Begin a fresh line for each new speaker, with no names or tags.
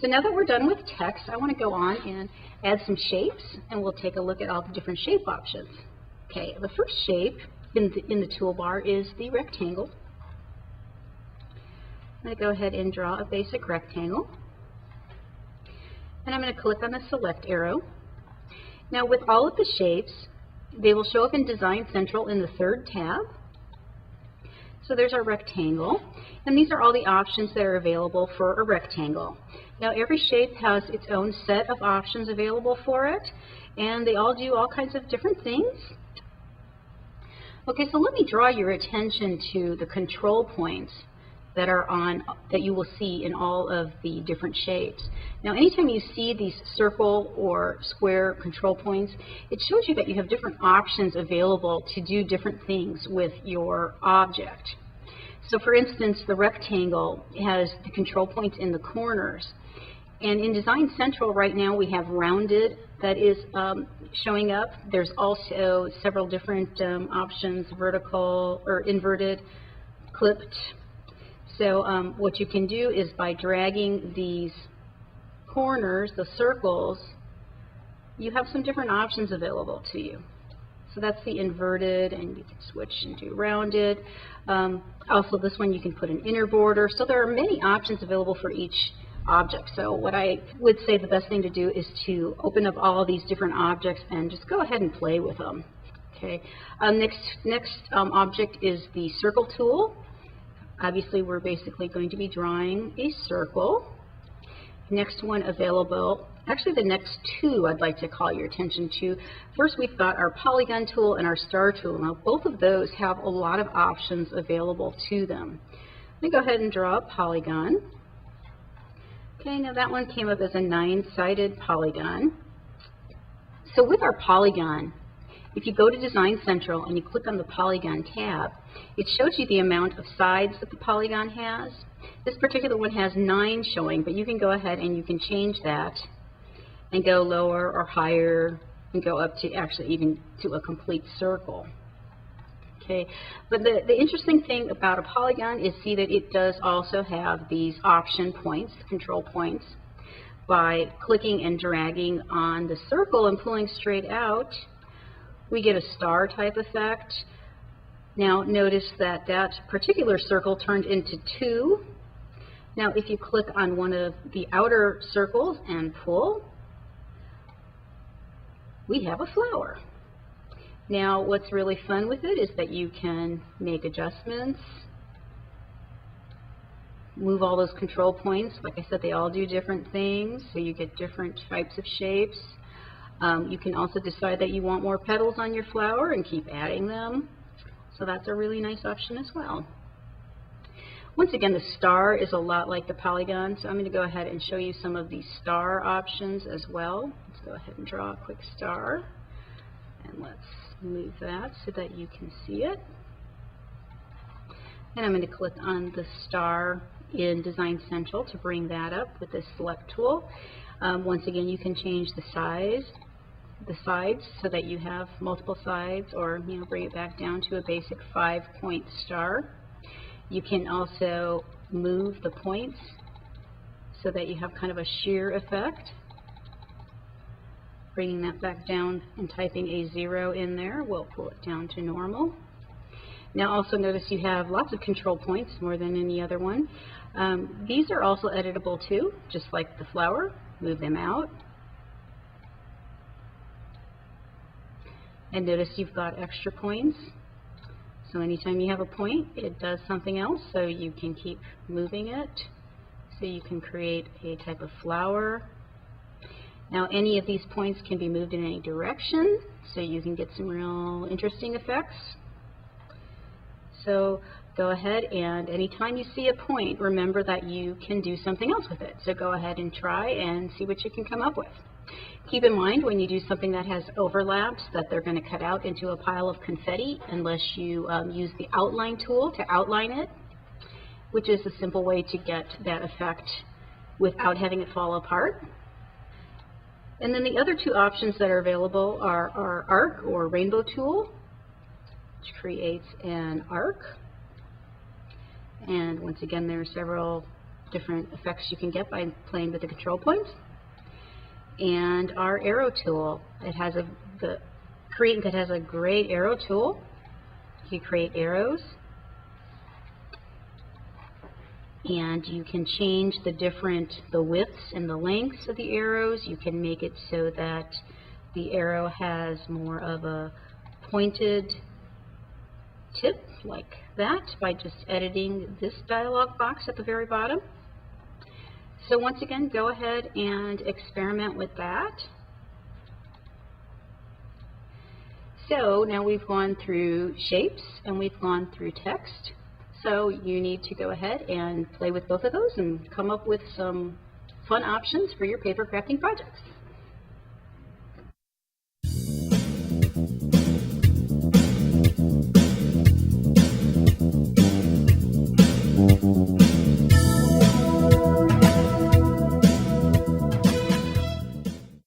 So now that we're done with text, I want to go on and add some shapes, and we'll take a look at all the different shape options. Okay, the first shape in the toolbar is the rectangle. I'm going to go ahead and draw a basic rectangle. And I'm going to click on the select arrow. Now with all of the shapes, they will show up in Design Central in the third tab. So there's our rectangle, and these are all the options that are available for a rectangle. Now every shape has its own set of options available for it, and they all do all kinds of different things. Okay, so let me draw your attention to the control points that you will see in all of the different shapes. Now anytime you see these circle or square control points, it shows you that you have different options available to do different things with your object. So for instance, the rectangle has the control points in the corners. And in Design Central right now we have rounded that is showing up. There's also several different options, vertical or inverted, clipped. So what you can do is by dragging these corners, the circles, you have some different options available to you. So that's the inverted, and you can switch and do rounded. Also this one you can put an inner border. So there are many options available for each object. So what I would say the best thing to do is to open up all of these different objects and just go ahead and play with them. Okay. Next object is the circle tool. Obviously, we're basically going to be drawing a circle. Next one available, actually the next two I'd like to call your attention to. First, we've got our polygon tool and our star tool. Now, both of those have a lot of options available to them. Let me go ahead and draw a polygon. Okay, now that one came up as a 9-sided polygon. So with our polygon, if you go to Design Central and you click on the Polygon tab, it shows you the amount of sides that the polygon has. This particular one has 9 showing, but you can go ahead and you can change that and go lower or higher and go up to actually even to a complete circle. Okay, but the interesting thing about a polygon is see that it does also have these option points, control points. By clicking and dragging on the circle and pulling straight out, we get a star type effect. Now notice that that particular circle turned into 2. Now if you click on one of the outer circles and pull, we have a flower. Now what's really fun with it is that you can make adjustments, move all those control points. Like I said, they all do different things, so you get different types of shapes. You can also decide that you want more petals on your flower and keep adding them. So that's a really nice option as well. Once again, the star is a lot like the polygon, so I'm going to go ahead and show you some of these star options as well. Let's go ahead and draw a quick star. And let's move that so that you can see it. And I'm going to click on the star in Design Central to bring that up with this select tool. Once again, you can change the sides so that you have multiple sides, or bring it back down to a basic 5-point star. You can also move the points so that you have kind of a shear effect. Bringing that back down and typing a 0 in there will pull it down to normal. Now also notice you have lots of control points, more than any other one. These are also editable too, just like the flower. Move them out. And notice you've got extra points. So anytime you have a point, it does something else, so you can keep moving it. So you can create a type of flower. Now any of these points can be moved in any direction, so you can get some real interesting effects. So go ahead, and anytime you see a point, remember that you can do something else with it. So go ahead and try and see what you can come up with. Keep in mind when you do something that has overlaps that they're going to cut out into a pile of confetti unless you use the outline tool to outline it, which is a simple way to get that effect without having it fall apart. And then the other two options that are available are our arc or rainbow tool, which creates an arc. And once again, there are several different effects you can get by playing with the control points. And our arrow tool, it has the Create Kit has a great arrow tool. You create arrows, and you can change the widths and the lengths of the arrows. You can make it so that the arrow has more of a pointed tip like that by just editing this dialog box at the very bottom. So once again, go ahead and experiment with that. So now we've gone through shapes and we've gone through text. So you need to go ahead and play with both of those and come up with some fun options for your paper crafting projects.